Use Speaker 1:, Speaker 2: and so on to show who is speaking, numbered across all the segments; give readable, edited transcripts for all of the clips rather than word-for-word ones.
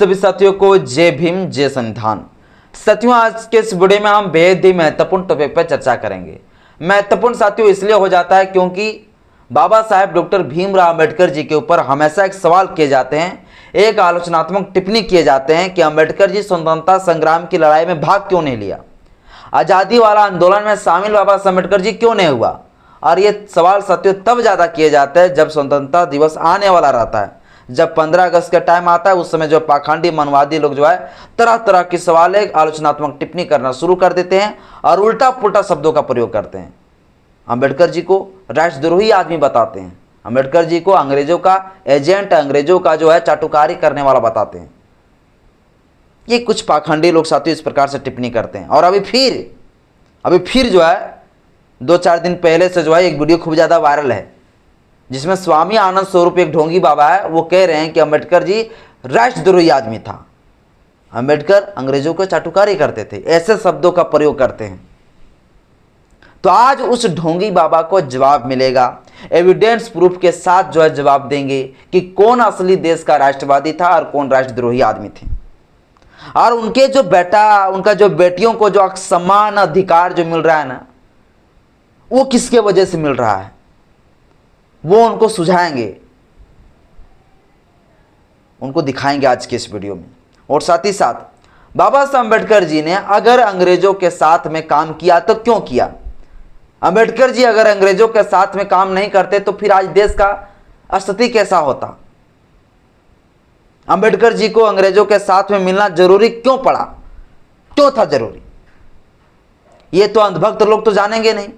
Speaker 1: सभी साथियों को जय भीम जय संविधान। साथियों, आज के इस वीडियो में हम बेहद ही महत्वपूर्ण टॉपिक पर चर्चा करेंगे। महत्वपूर्ण साथियों इसलिए हो जाता है क्योंकि बाबा साहेब डॉक्टर भीमराव अंबेडकर जी के ऊपर हमेशा एक सवाल किए जाते हैं, एक आलोचनात्मक टिप्पणी किए जाते हैं कि अंबेडकर जी स्वतंत्रता संग्राम की लड़ाई में भाग क्यों नहीं लिया, आज़ादी वाला आंदोलन में शामिल बाबा साहेब अम्बेडकर जी क्यों नहीं हुआ। और ये सवाल साथियों तब ज़्यादा किए जाते हैं जब स्वतंत्रता दिवस आने वाला रहता है, जब 15 अगस्त का टाइम आता है। उस समय जो पाखंडी मनवादी लोग जो है तरह तरह के सवाल आलोचनात्मक टिप्पणी करना शुरू कर देते हैं और उल्टा पुल्टा शब्दों का प्रयोग करते हैं। अंबेडकर जी को राष्ट्रद्रोही आदमी बताते हैं, अंबेडकर जी को अंग्रेजों का एजेंट, अंग्रेजों का जो है चाटुकारी करने वाला बताते हैं। ये कुछ पाखंडी लोग साथियों इस प्रकार से टिप्पणी करते हैं। और अभी फिर जो है 2-4 दिन पहले से जो है एक वीडियो खूब ज़्यादा वायरल है, जिसमें स्वामी आनंद स्वरूप एक ढोंगी बाबा है, वो कह रहे हैं कि अंबेडकर जी राष्ट्रद्रोही आदमी था, अंबेडकर अंग्रेजों को चाटुकारी करते थे, ऐसे शब्दों का प्रयोग करते हैं। तो आज उस ढोंगी बाबा को जवाब मिलेगा, एविडेंस प्रूफ के साथ जो है जवाब देंगे कि कौन असली देश का राष्ट्रवादी था और कौन राष्ट्रद्रोही आदमी थे। और उनके जो उनका जो बेटियों को जो समान अधिकार जो मिल रहा है ना, वो किसके वजह से मिल रहा है, वो उनको सुझाएंगे, उनको दिखाएंगे आज के इस वीडियो में। और साथ ही साथ बाबा साहब अम्बेडकर जी ने अगर अंग्रेजों के साथ में काम किया तो क्यों किया। अंबेडकर जी अगर अंग्रेजों के साथ में काम नहीं करते तो फिर आज देश का स्थिति कैसा होता। अंबेडकर जी को अंग्रेजों के साथ में मिलना जरूरी क्यों पड़ा, क्यों था जरूरी, ये तो अंधभक्त लोग तो जानेंगे नहीं।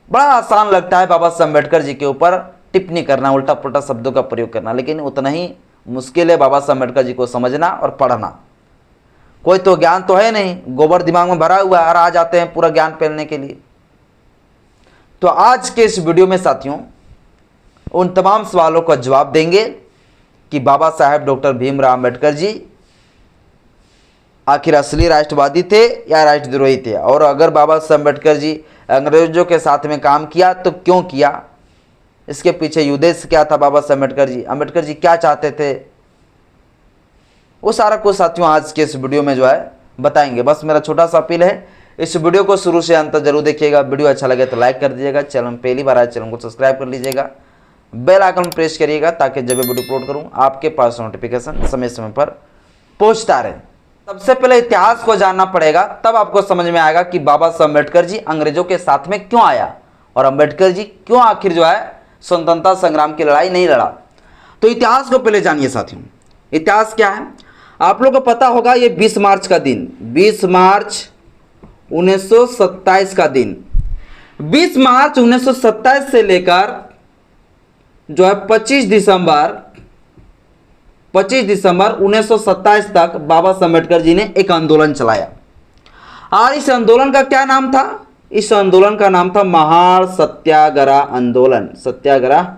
Speaker 1: बड़ा आसान लगता है बाबा साहब अम्बेडकर जी के ऊपर टिप्पणी करना, उल्टा पुल्टा शब्दों का प्रयोग करना, लेकिन उतना ही मुश्किल है बाबा साहब अम्बेडकर जी को समझना और पढ़ना। कोई तो ज्ञान तो है नहीं, गोबर दिमाग में भरा हुआ है और आ जाते हैं पूरा ज्ञान फैलने के लिए। तो आज के इस वीडियो में साथियों उन तमाम सवालों का जवाब देंगे कि बाबा साहेब डॉक्टर भीमराव अंबेडकर जी आखिर असली राष्ट्रवादी थे या राष्ट्रद्रोही थे, और अगर बाबा साहेब अम्बेडकर जी अंग्रेजों के साथ में काम किया तो क्यों किया, इसके पीछे उद्देश्य क्या था बाबा साहेब अम्बेडकर जी क्या चाहते थे, वो सारा कुछ साथियों आज के इस वीडियो में जो है बताएंगे। बस मेरा छोटा सा अपील है, इस वीडियो को शुरू से अंत तक जरूर देखिएगा। वीडियो अच्छा लगे तो लाइक कर दीजिएगा, चैनल पहली बार आए चैनल को सब्सक्राइब कर लीजिएगा, बेल आइकन प्रेस करिएगा ताकि जब वीडियो अपलोड करूं आपके पास नोटिफिकेशन समय समय पर पहुंचता रहे। सबसे पहले इतिहास को जानना पड़ेगा, तब आपको समझ में आएगा कि बाबा साहब अम्बेडकर जी अंग्रेजों के साथ में क्यों आया और अम्बेडकर जी क्यों आखिर जो है स्वतंत्रता संग्राम की लड़ाई नहीं लड़ा। तो इतिहास को पहले जानिए साथियों, इतिहास क्या है आप लोगों को पता होगा। ये 20 मार्च का दिन, 20 मार्च 1927 का दिन, 20 मार्च 1927 से लेकर जो है 25 दिसंबर 1927 तक बाबा साहब अम्बेडकर जी ने एक आंदोलन चलाया। और इस आंदोलन का क्या नाम था, इस आंदोलन का नाम था महार सत्याग्रह आंदोलन। सत्याग्रह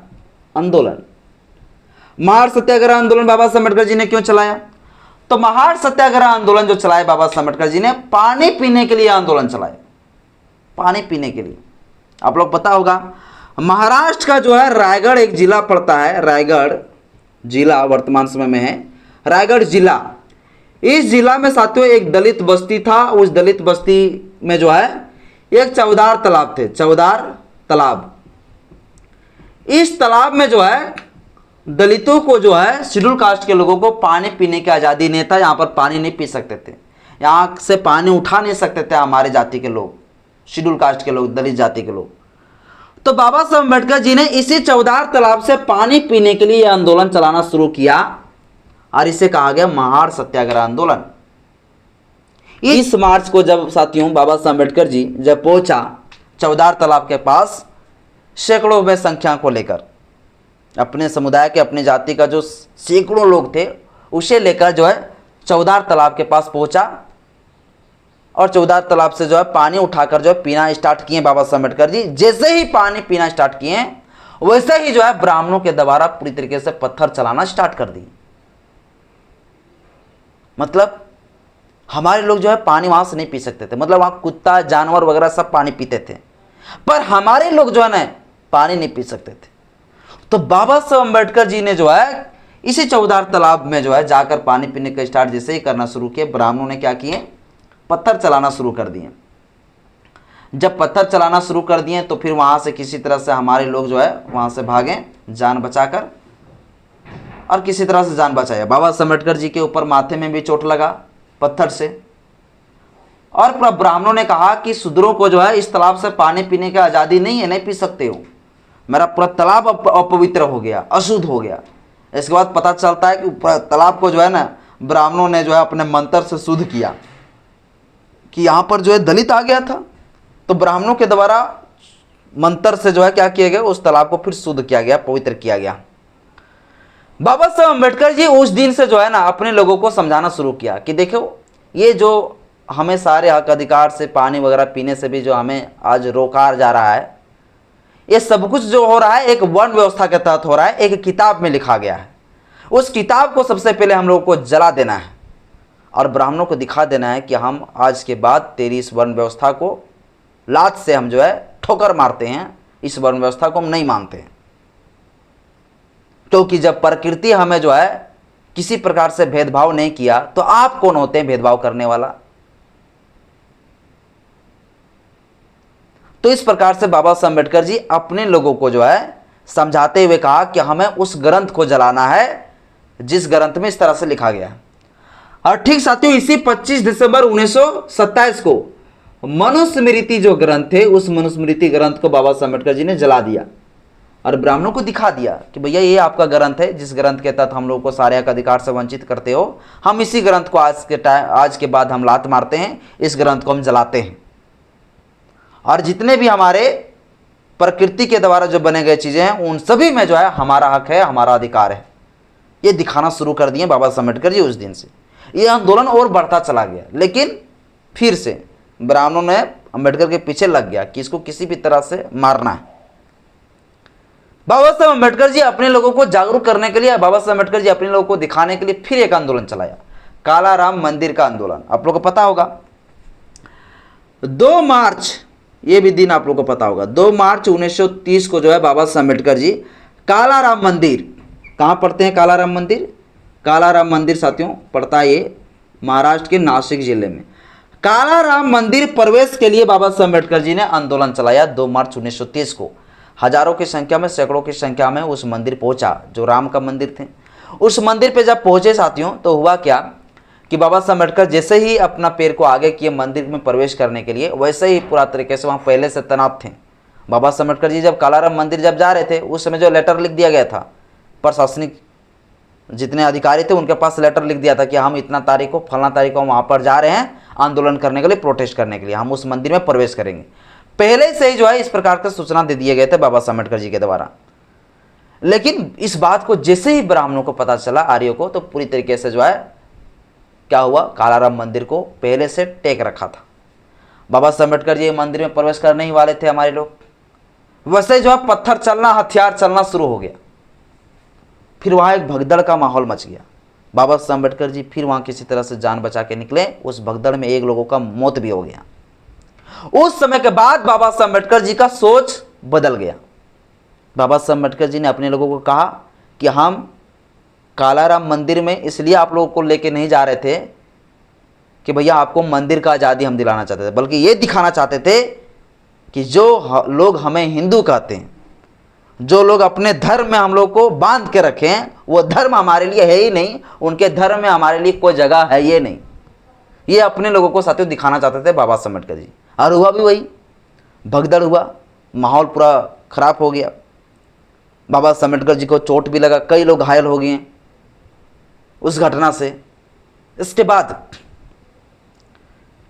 Speaker 1: आंदोलन, महार सत्याग्रह आंदोलन बाबा साहब अम्बेडकर जी ने क्यों चलाया। तो महार सत्याग्रह आंदोलन जो चलाया बाबा साहब अम्बेडकर जी ने, पानी पीने के लिए आंदोलन चलाया, पानी पीने के लिए। आप लोग पता होगा महाराष्ट्र का जो है रायगढ़ एक जिला पड़ता है, रायगढ़ जिला वर्तमान समय में है रायगढ़ जिला। इस जिला में साथियों एक दलित बस्ती था, उस दलित बस्ती में जो है एक चौदार तालाब थे, चौदार तालाब। इस तालाब में जो है दलितों को जो है शेड्यूल कास्ट के लोगों को पानी पीने की आज़ादी नहीं था, यहाँ पर पानी नहीं पी सकते थे, यहाँ से पानी उठा नहीं सकते थे हमारे जाति के लोग, शेड्यूल कास्ट के लोग, दलित जाति के लोग। तो बाबा साहब अम्बेडकर जी ने इसी चौदार तालाब से पानी पीने के लिए आंदोलन चलाना शुरू किया और इसे कहा गया महार सत्याग्रह आंदोलन। इस मार्च को जब साथियों बाबा साहब अम्बेडकर जी जब पहुंचा चौदार तालाब के पास, सैकड़ों में संख्या को लेकर अपने समुदाय के, अपने जाति का जो सैकड़ों लोग थे उसे लेकर जो है चौदार तालाब के पास पहुंचा और चौदार तालाब से जो है पानी उठाकर जो है पीना स्टार्ट किए बाबा साहब अम्बेडकर जी। जैसे ही पानी पीना स्टार्ट किए वैसे ही जो है ब्राह्मणों के द्वारा पूरी तरीके से पत्थर चलाना स्टार्ट कर दिए। मतलब हमारे लोग जो है पानी वहां से नहीं पी सकते थे, मतलब वहां कुत्ता जानवर वगैरह सब पानी पीते थे, पर हमारे लोग जो है ना पानी नहीं पी सकते थे। तो बाबा साहब अम्बेडकर जी ने जो है इसी चौदार तालाब में जो है जाकर पानी पीने का स्टार्ट जैसे ही करना शुरू किए, ब्राह्मणों ने क्या किए, पत्थर चलाना शुरू कर दिए। जब पत्थर चलाना शुरू कर दिए तो फिर वहाँ से किसी तरह से हमारे लोग जो है वहाँ से भागे जान बचाकर, और किसी तरह से जान बचाया। बाबा साहब अम्बेडकर जी के ऊपर माथे में भी चोट लगा पत्थर से, और ब्राह्मणों ने कहा कि शूद्रों को जो है इस तालाब से पानी पीने की आज़ादी नहीं है, नहीं पी सकते हो, मेरा पूरा तालाब अपवित्र हो गया, अशुद्ध हो गया। इसके बाद पता चलता है कि तालाब को जो है ना ब्राह्मणों ने जो है अपने मंत्र से शुद्ध किया, कि यहाँ पर जो है दलित आ गया था, तो ब्राह्मणों के द्वारा मंत्र से जो है क्या किया गया, उस तालाब को फिर शुद्ध किया गया, पवित्र किया गया। बाबा साहब अम्बेडकर जी उस दिन से जो है ना अपने लोगों को समझाना शुरू किया कि देखो, ये जो हमें सारे हक अधिकार से पानी वगैरह पीने से भी जो हमें आज रोका जा रहा है, ये सब कुछ जो हो रहा है एक वर्ण व्यवस्था के तहत हो रहा है, एक किताब में लिखा गया है। उस किताब को सबसे पहले हम लोगों को जला देना है और ब्राह्मणों को दिखा देना है कि हम आज के बाद तेरी इस वर्ण व्यवस्था को लात से हम जो है ठोकर मारते हैं, इस वर्ण व्यवस्था को हम नहीं मानते हैं। क्योंकि जब प्रकृति हमें जो है किसी प्रकार से भेदभाव नहीं किया, तो आप कौन होते हैं भेदभाव करने वाला। तो इस प्रकार से बाबा साहब अम्बेडकर जी अपने लोगों को जो है समझाते हुए कहा कि हमें उस ग्रंथ को जलाना है जिस ग्रंथ में इस तरह से लिखा गया है। और ठीक साथियों, इसी 25 दिसंबर 1927 को मनुस्मृति जो ग्रंथ है, उस मनुस्मृति ग्रंथ को बाबा साहब अम्बेडकर जी ने जला दिया और ब्राह्मणों को दिखा दिया कि भैया ये आपका ग्रंथ है, जिस ग्रंथ के तहत हम लोगों को सारे हक अधिकार से वंचित करते हो, हम इसी ग्रंथ को आज के बाद हम लात मारते हैं, इस ग्रंथ को हम जलाते हैं। और जितने भी हमारे प्रकृति के द्वारा जो बने गए चीज़ें हैं, उन सभी में जो है हमारा हक है, हमारा अधिकार है, ये दिखाना शुरू कर दिए बाबा साहब अम्बेडकर जी। उस दिन से ये आंदोलन और बढ़ता चला गया, लेकिन फिर से ब्राह्मणों ने अम्बेडकर के पीछे लग गया कि इसको किसी भी तरह से मारना है। बाबा साहब अम्बेडकर जी अपने लोगों को जागरूक करने के लिए, बाबा साहब अम्बेडकर जी अपने लोगों को दिखाने के लिए फिर एक आंदोलन चलाया, काला राम मंदिर का आंदोलन। आप लोगों को पता होगा 2 मार्च, ये भी दिन आप लोगों को पता होगा, 2 मार्च 1930 को जो है बाबा साहब अम्बेडकर जी काला राम मंदिर, कहाँ पढ़ते हैं काला राम मंदिर? काला राम मंदिर साथियों पड़ता है ये महाराष्ट्र के नासिक जिले में। काला राम मंदिर प्रवेश के लिए बाबा साहब अम्बेडकर जी ने आंदोलन चलाया 2 मार्च 1930 को। हजारों की संख्या में, सैकड़ों की संख्या में उस मंदिर पहुंचा, जो राम का मंदिर थे। उस मंदिर पे जब पहुंचे साथियों, तो हुआ क्या कि बाबा साहब अम्बेडकर जैसे ही अपना पैर को आगे किए मंदिर में प्रवेश करने के लिए, वैसे ही पूरा तरीके से वहाँ पहले से तैनात थे। बाबा साहब अम्बेडकर जी जब काला राम मंदिर जब जा रहे थे, उस समय जो लेटर लिख दिया गया था, प्रशासनिक जितने अधिकारी थे उनके पास लेटर लिख दिया था कि हम इतना तारीख को, फलाना तारीख को वहाँ पर जा रहे हैं आंदोलन करने के लिए, प्रोटेस्ट करने के लिए, हम उस मंदिर में प्रवेश करेंगे। पहले से ही जो है इस प्रकार के सूचना दे दिए गए थे बाबा साहब अम्बेडकर जी के द्वारा। लेकिन इस बात को जैसे ही ब्राह्मणों को पता चला, आर्यों को, तो पूरी तरीके से जो है क्या हुआ, काला राम मंदिर को पहले से टेक रखा था। बाबा साहब अम्बेडकर जी मंदिर में प्रवेश करने ही वाले थे हमारे लोग, वैसे जो है पत्थर चलना, हथियार चलना शुरू हो गया। फिर वहाँ एक भगदड़ का माहौल मच गया। बाबा साहब अम्बेडकर जी फिर वहाँ किसी तरह से जान बचा के निकले। उस भगदड़ में एक लोगों का मौत भी हो गया। उस समय के बाद बाबा साहब अम्बेडकर जी का सोच बदल गया। बाबा साहब अम्बेडकर जी ने अपने लोगों को कहा कि हम काला राम मंदिर में इसलिए आप लोगों को लेके नहीं जा रहे थे कि भैया आपको मंदिर का आज़ादी हम दिलाना चाहते थे, बल्कि ये दिखाना चाहते थे कि जो लोग हमें हिंदू कहते हैं, जो लोग अपने धर्म में हम लोग को बांध के रखे हैं, वो धर्म हमारे लिए है ही नहीं, उनके धर्म में हमारे लिए कोई जगह है ये नहीं। ये अपने लोगों को साथियों दिखाना चाहते थे बाबा साहब अम्बेडकर जी। और हुआ भी वही, भगदड़ हुआ, माहौल पूरा खराब हो गया। बाबा साहब अम्बेडकर जी को चोट भी लगा, कई लोग घायल हो गए उस घटना से। इसके बाद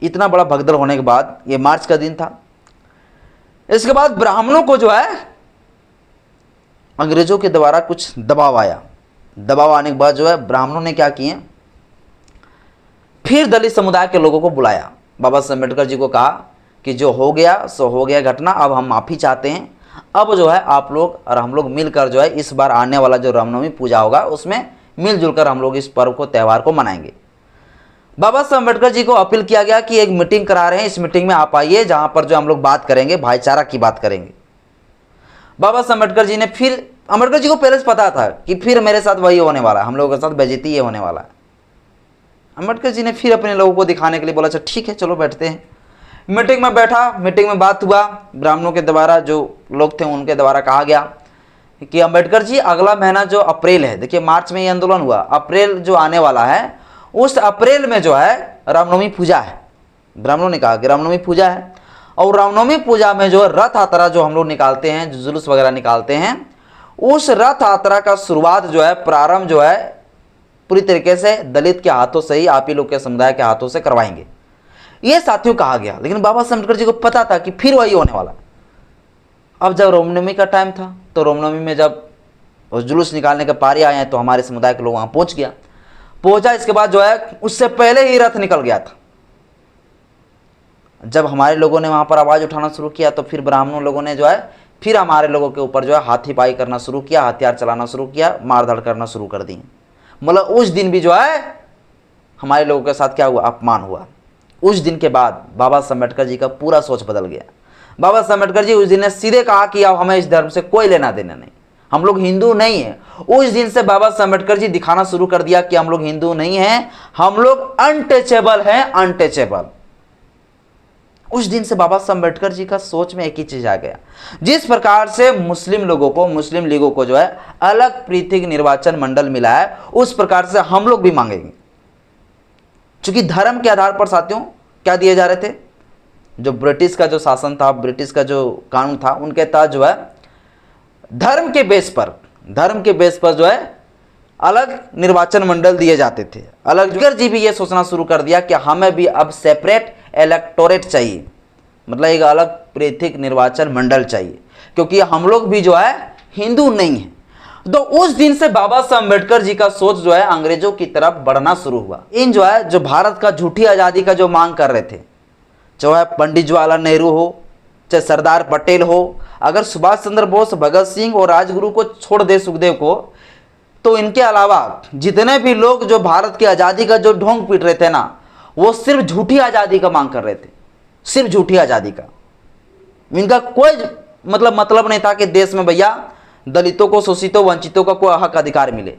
Speaker 1: इतना बड़ा भगदड़ होने के बाद, ये मार्च का दिन था, इसके बाद ब्राह्मणों को जो है अंग्रेजों के द्वारा कुछ दबाव आया। दबाव आने के बाद जो है ब्राह्मणों ने क्या किए, फिर दलित समुदाय के लोगों को बुलाया। बाबा साहब अम्बेडकर जी को कहा कि जो हो गया सो हो गया घटना, अब हम माफ़ी चाहते हैं। अब जो है आप लोग और हम लोग मिलकर जो है इस बार आने वाला जो रामनवमी पूजा होगा उसमें मिलजुल कर हम लोग इस पर्व को, त्यौहार को मनाएंगे। बाबा साहब अम्बेडकर जी को अपील किया गया कि एक मीटिंग करा रहे हैं, इस मीटिंग में आप आइए, जहाँ पर जो हम लोग बात करेंगे भाईचारा की बात करेंगे। बाबा साहब अम्बेडकर जी ने फिर अम्बेडकर जी को पहले से पता था कि फिर मेरे साथ वही होने वाला है, हम लोगों के साथ बेइज्जती ये होने वाला है। अम्बेडकर जी ने फिर अपने लोगों को दिखाने के लिए बोला, अच्छा ठीक है चलो बैठते हैं। मीटिंग में बैठा, मीटिंग में बात हुआ, ब्राह्मणों के द्वारा जो लोग थे उनके द्वारा कहा गया कि अम्बेडकर जी अगला महीना जो अप्रैल है, देखिए मार्च में ये आंदोलन हुआ, अप्रैल जो आने वाला है उस अप्रैल में जो है रामनवमी पूजा है। ब्राह्मणों ने कहा कि रामनवमी पूजा है, और रामनवमी पूजा में जो रथ यात्रा जो हम लोग निकालते हैं, जो जुलूस वगैरह निकालते हैं, उस रथ यात्रा का शुरुआत जो है, प्रारंभ जो है पूरी तरीके से दलित के हाथों से ही, आप ही लोग के समुदाय के हाथों से करवाएंगे, ये साथियों कहा गया। लेकिन बाबा साहब अम्बेडकर जी को पता था कि फिर वही होने वाला। अब जब रामनवमी का टाइम था तो रामनवमी में जब उस जुलूस निकालने के पारी आए हैं तो हमारे समुदाय के लोग वहां पहुंचा। इसके बाद जो है उससे पहले ही रथ निकल गया था। जब हमारे लोगों ने वहां पर आवाज उठाना शुरू किया तो फिर ब्राह्मणों लोगों ने जो है फिर हमारे लोगों के ऊपर जो है हाथीपाई करना शुरू किया, हथियार चलाना शुरू किया, मारधाड़ करना शुरू कर दी। मतलब उस दिन भी जो है हमारे लोगों के साथ क्या हुआ, अपमान हुआ। उस दिन के बाद बाबा साहब अम्बेडकर जी का पूरा सोच बदल गया। बाबा साहब अम्बेडकर जी उस दिन ने सीधे कहा कि अब हमें इस धर्म से कोई लेना देना नहीं, हम लोग हिंदू नहीं है। उस दिन से बाबा साहब अम्बेडकर जी दिखाना शुरू कर दिया कि हम लोग हिंदू नहीं हैं, हम लोग अनटचेबल हैं, अनटचेबल। उस दिन से बाबा साहब अम्बेडकर जी का सोच में एक ही चीज आ गया, जिस प्रकार से मुस्लिम लोगों को, मुस्लिम लीगों को जो है अलग पृथक निर्वाचन मंडल मिला है, उस प्रकार से हम लोग भी मांगेंगे। क्योंकि धर्म के आधार पर साथियों क्या दिए जा रहे थे, जो ब्रिटिश का जो शासन था, ब्रिटिश का जो कानून था, उनके तहत जो है धर्म के बेस पर जो है अलग निर्वाचन मंडल दिए जाते थे। अलग अम्बेडकर जी भी ये सोचना शुरू कर दिया कि हमें भी अब सेपरेट इलेक्टोरेट चाहिए, मतलब एक अलग पृथक निर्वाचन मंडल चाहिए, क्योंकि हम लोग भी जो है हिंदू नहीं है। तो उस दिन से बाबा साहब अम्बेडकर जी का सोच जो है अंग्रेजों की तरफ बढ़ना शुरू हुआ। इन जो है जो भारत का झूठी आज़ादी का जो मांग कर रहे थे, चाहे पंडित जवाहरलाल नेहरू हो, चाहे सरदार पटेल हो, अगर सुभाष चंद्र बोस, भगत सिंह और राजगुरु को छोड़ दे, सुखदेव को, तो इनके अलावा जितने भी लोग जो भारत की आज़ादी का जो ढोंग पीट रहे थे ना, वो सिर्फ झूठी आज़ादी का मांग कर रहे थे, सिर्फ झूठी आज़ादी का। इनका कोई मतलब नहीं था कि देश में भैया दलितों को, शोषितों, वंचितों का कोई हक अधिकार मिले।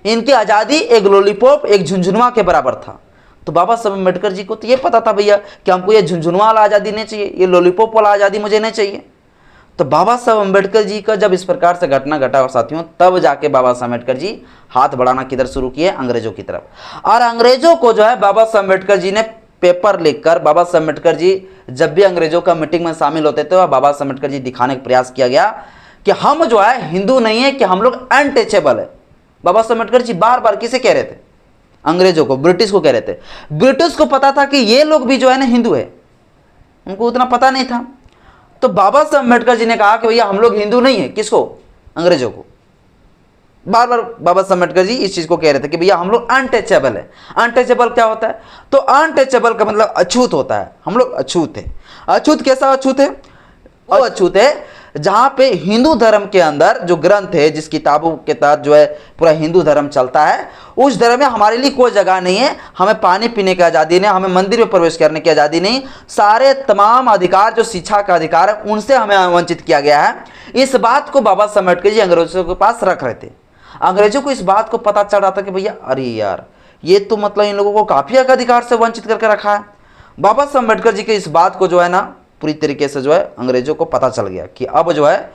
Speaker 1: इनकी आज़ादी एक लॉलीपॉप, एक झुंझुनवा के बराबर था। तो बाबा साहब अम्बेडकर जी को तो ये पता था भैया कि हमको ये झुंझुनवा वाला आज़ादी नहीं चाहिए, ये लॉलीपॉप वाला आज़ादी मुझे नहीं चाहिए। तो बाबा साहब अम्बेडकर जी का जब इस प्रकार से घटना घटा साथियों, तब जाके बाबा साहब अम्बेडकर जी हाथ बढ़ाना किधर शुरू किए, अंग्रेजों की तरफ। और अंग्रेजों को जो है बाबा साहब अम्बेडकर जी ने पेपर लिखकर, बाबा साहब अम्बेडकर जी जब भी अंग्रेजों का मीटिंग में शामिल होते थे, बाबा साहब अम्बेडकर जी दिखाने का प्रयास किया गया कि हम जो है हिंदू नहीं है, कि हम लोग अनटचेबल है। बाबा साहब अम्बेडकर जी बार बार किसे कह रहे थे, अंग्रेजों को, ब्रिटिश को कह रहे थे। ब्रिटिश को पता था कि ये लोग भी जो है ना हिंदू है, उनको उतना पता नहीं था। तो बाबा साहब अम्बेडकर जी ने कहा कि भैया हम लोग हिंदू नहीं है, किसको, अंग्रेजों को। बार बार बाबा साहब अम्बेडकर जी इस चीज को कह रहे थे कि भैया हम लोग अनटचेबल है। अनटचेबल क्या होता है, तो अनटचेबल का मतलब अछूत होता है, हम लोग अछूत है। अछूत कैसा अछूत है, वो अछूत है जहां पे हिंदू धर्म के अंदर जो ग्रंथ है, जिस किताबों के तहत जो है पूरा हिंदू धर्म चलता है, उस धर्म में हमारे लिए कोई जगह नहीं है। हमें पानी पीने की आज़ादी नहीं, हमें मंदिर में प्रवेश करने की आज़ादी नहीं, सारे तमाम अधिकार जो शिक्षा का अधिकार है उनसे हमें वंचित किया गया है। इस बात को बाबा साहब अम्बेडकर जी अंग्रेजों के पास रख रहे थे। अंग्रेजों को इस बात को पता चल रहा था कि भैया अरे यार, ये तो मतलब इन लोगों को काफी अधिकार से वंचित करके रखा है। बाबा साहब अम्बेडकर जी के इस बात को जो है ना पूरी तरीके से जो है अंग्रेजों को पता चल गया कि अब जो है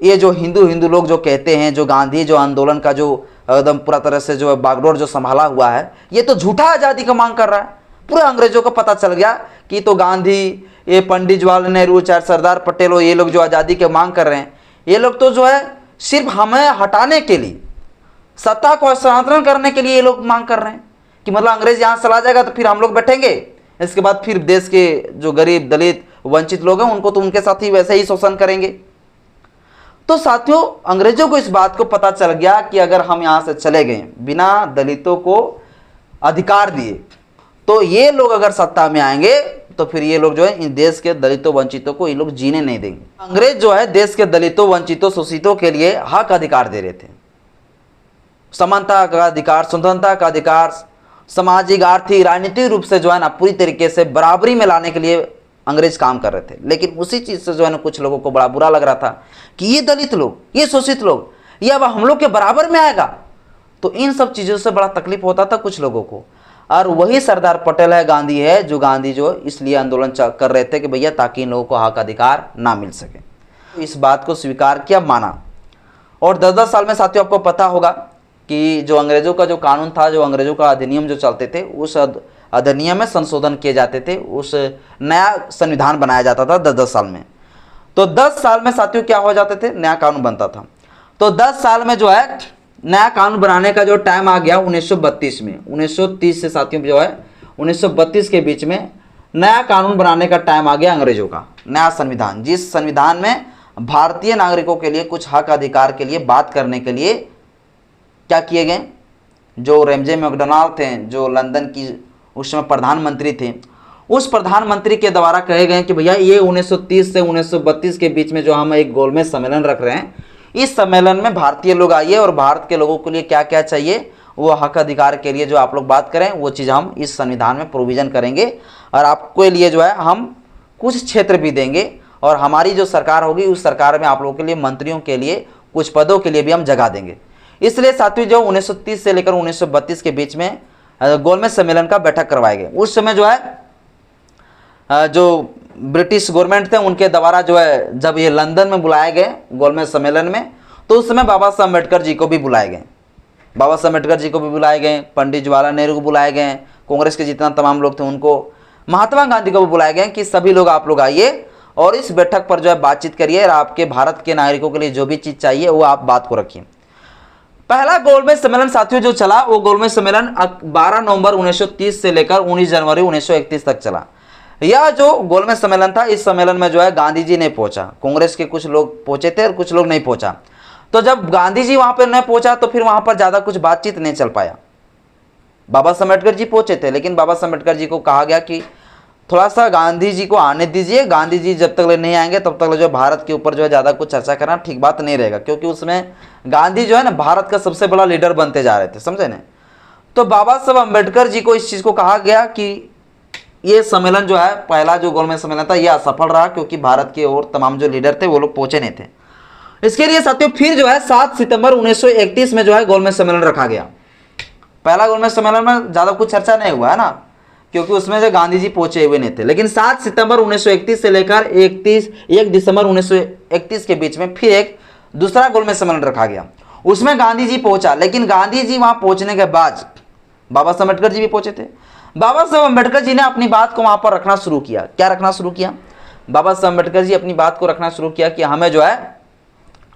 Speaker 1: ये जो हिंदू लोग जो कहते हैं, जो गांधी जो आंदोलन का जो एकदम पूरा तरह से जो है बागडोर जो संभाला हुआ है, ये तो झूठा आज़ादी का मांग कर रहा है। पूरे अंग्रेजों को पता चल गया कि तो गांधी, ये पंडित जवाहरलाल नेहरू, चाहे सरदार पटेल हो, ये लोग जो आज़ादी के मांग कर रहे हैं, ये लोग तो जो है सिर्फ हमें हटाने के लिए, सत्ता को हस्तांतरण करने के लिए ये लोग मांग कर रहे हैं कि मतलब अंग्रेज यहाँ चला जाएगा तो फिर हम लोग बैठेंगे, इसके बाद फिर देश के जो गरीब, दलित, वंचित लोग हैं उनको तो उनके साथ ही वैसे ही शोषण करेंगे। तो साथियों अंग्रेजों को इस बात को पता चल गया कि अगर हम यहाँ से चले गए बिना दलितों को अधिकार दिए, तो ये लोग अगर सत्ता में आएंगे तो फिर ये लोग जो है इन देश के दलितों, वंचितों को ये लोग जीने नहीं देंगे। अंग्रेज जो है देश के दलितों, वंचितों, शोषितों के लिए हक अधिकार दे रहे थे, समानता का अधिकार, स्वतंत्रता का अधिकार, सामाजिक, आर्थिक, राजनीतिक रूप से जो है ना पूरी तरीके से बराबरी में लाने के लिए अंग्रेज काम कर रहे थे। लेकिन उसी चीज़ से जो है ना कुछ लोगों को बड़ा बुरा लग रहा था कि ये दलित लोग, ये शोषित लोग, ये अब हम लोग के बराबर में आएगा। तो इन सब चीज़ों से बड़ा तकलीफ होता था कुछ लोगों को। और वही सरदार पटेल है, गांधी है, जो गांधी जो इसलिए आंदोलन कर रहे थे कि भैया ताकि इन लोगों को हक अधिकार ना मिल सके। इस बात को स्वीकार किया, माना। और 10-10 साल में साथियों आपको पता होगा कि जो अंग्रेज़ों का जो कानून था, जो अंग्रेज़ों का अधिनियम जो चलते थे, उस अधिनियम में संशोधन किए जाते थे, उस नया संविधान बनाया जाता था 10-10 साल में। तो 10 साल में साथियों क्या हो जाते थे, नया कानून बनता था। तो 10 साल में जो है नया कानून बनाने का जो टाइम आ गया 1932 में, 1930 से साथियों जो है 1932 के बीच में नया कानून बनाने का टाइम आ गया अंग्रेजों का, नया संविधान, जिस संविधान में भारतीय नागरिकों के लिए कुछ हक अधिकार के लिए बात करने के लिए क्या किए गए, जो रेमजे मैकडॉनल्ड थे, जो लंदन की उस समय प्रधानमंत्री थे, उस प्रधानमंत्री के द्वारा कहे गए कि भैया ये 1930 से 1932 के बीच में जो हम एक गोलमेज सम्मेलन रख रहे हैं, इस सम्मेलन में भारतीय लोग आइए और भारत के लोगों के लिए क्या क्या चाहिए, वो हक अधिकार के लिए जो आप लोग बात करें वो चीज़ हम इस संविधान में प्रोविज़न करेंगे और आपके लिए जो है हम कुछ क्षेत्र भी देंगे और हमारी जो सरकार होगी उस सरकार में आप लोगों के लिए मंत्रियों के लिए कुछ पदों के लिए भी हम जगह देंगे। इसलिए साथियों जो 1930 से लेकर 1932 के बीच में गोलमेज सम्मेलन का बैठक करवाए गए। उस समय जो है जो ब्रिटिश गवर्नमेंट थे उनके द्वारा जो है जब ये लंदन में बुलाए गए गोलमेज सम्मेलन में, तो उस समय बाबा साहब अम्बेडकर जी को भी बुलाए गए, बाबा साहब अम्बेडकर जी को भी बुलाए गए, पंडित जवाहरलाल नेहरू को बुलाए गए, कांग्रेस के जितना तमाम लोग थे उनको, महात्मा गांधी को भी बुलाए गए कि सभी लोग आप लोग आइए और इस बैठक पर जो है बातचीत करिए और आपके भारत के नागरिकों के लिए जो भी चीज़ चाहिए वो आप बात को रखिए। पहला गोलमेज सम्मेलन साथियों जो चला वो गोलमेज सम्मेलन 12 नवंबर 1930 से लेकर 19 जनवरी 1931 तक चला। यह जो गोलमेज सम्मेलन था, इस सम्मेलन में जो है गांधी जी नहीं पहुंचा, कांग्रेस के कुछ लोग पहुंचे थे और कुछ लोग नहीं पहुंचा। तो जब गांधी जी वहां पर नहीं पहुंचा तो फिर वहां पर ज़्यादा कुछ बातचीत नहीं चल पाया। बाबा साहब अम्बेडकर जी पहुंचे थे, लेकिन बाबा साहब अम्बेडकर जी को कहा गया कि थोड़ा सा गांधी जी को आने दीजिए, गांधी जी जब तक नहीं आएंगे तब तक जो भारत के ऊपर जो है ज़्यादा कुछ चर्चा करना ठीक बात नहीं रहेगा, क्योंकि उसमें गांधी जो है ना भारत का सबसे बड़ा लीडर बनते जा रहे थे, समझे ना। तो बाबा साहब अम्बेडकर जी को इस चीज़ को कहा गया कि ये सम्मेलन जो है पहला जो गोलमेज सम्मेलन था यह असफल रहा, क्योंकि भारत के और तमाम जो लीडर थे वो लोग पहुंचे नहीं थे। इसके लिए साथियों फिर जो है 7 सितंबर 1931 में जो है गोलमेज सम्मेलन रखा गया। पहला गोलमेज सम्मेलन में ज़्यादा कुछ चर्चा नहीं हुआ है ना, क्योंकि उसमें जो गांधी जी पहुंचे हुए नहीं थे। लेकिन 7 सितंबर 1931 से लेकर 1 दिसंबर 1931 के बीच में फिर एक दूसरा गोलमेज सम्मेलन रखा गया। उसमें गांधी जी पहुंचा, लेकिन गांधी जी वहां पहुंचने के बाद बाबा साहब अम्बेडकर जी भी पहुंचे थे। बाबा साहब अम्बेडकर जी ने अपनी बात को वहां पर रखना शुरू किया। क्या रखना शुरू किया? बाबा साहब अम्बेडकर जी अपनी बात को रखना शुरू किया कि हमें जो है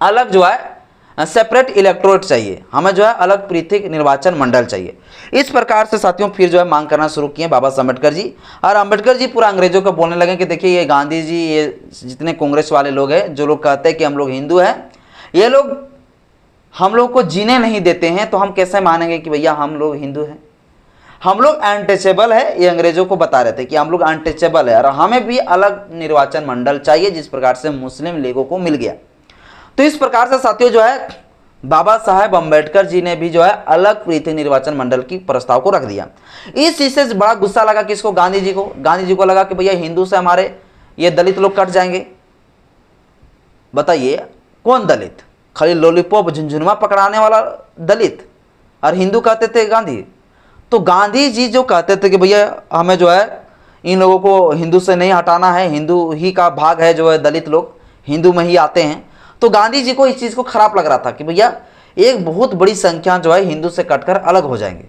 Speaker 1: अलग जो है सेपरेट इलेक्टोरेट चाहिए, हमें जो है अलग पृथक निर्वाचन मंडल चाहिए। इस प्रकार से साथियों फिर जो है मांग करना शुरू किए बाबा साहब अम्बेडकर जी। और अम्बेडकर जी पूरा अंग्रेजों को बोलने लगे कि देखिए ये गांधी जी, ये जितने कांग्रेस वाले लोग हैं जो लोग कहते हैं कि हम लोग हिंदू हैं, ये लोग हम लोग को जीने नहीं देते हैं, तो हम कैसे मानेंगे कि भैया हम लोग हिंदू हैं, हम लोग अनटचेबल है। ये अंग्रेजों को बता रहे थे कि हम लोग अनटचेबल है और हमें भी अलग निर्वाचन मंडल चाहिए, जिस प्रकार से मुस्लिम लीगों को मिल गया। तो इस प्रकार से साथियों जो है बाबा साहेब अम्बेडकर जी ने भी जो है अलग पृथक निर्वाचन मंडल की प्रस्ताव को रख दिया। इस चीज से बड़ा गुस्सा लगा किसको? गांधी जी को। गांधी जी को लगा कि भैया हिंदू से हमारे ये दलित लोग कट जाएंगे। बताइए कौन दलित? खाली लॉलीपॉप झुंझुनवा पकड़ाने वाला दलित और हिंदू कहते थे गांधी। तो गांधी जी जो कहते थे कि भैया हमें जो है इन लोगों को हिंदू से नहीं हटाना है, हिंदू ही का भाग है जो है, दलित लोग हिंदू में ही आते हैं। तो गांधी जी को इस चीज़ को खराब लग रहा था कि भैया एक बहुत बड़ी संख्या जो है हिंदू से कटकर अलग हो जाएंगे।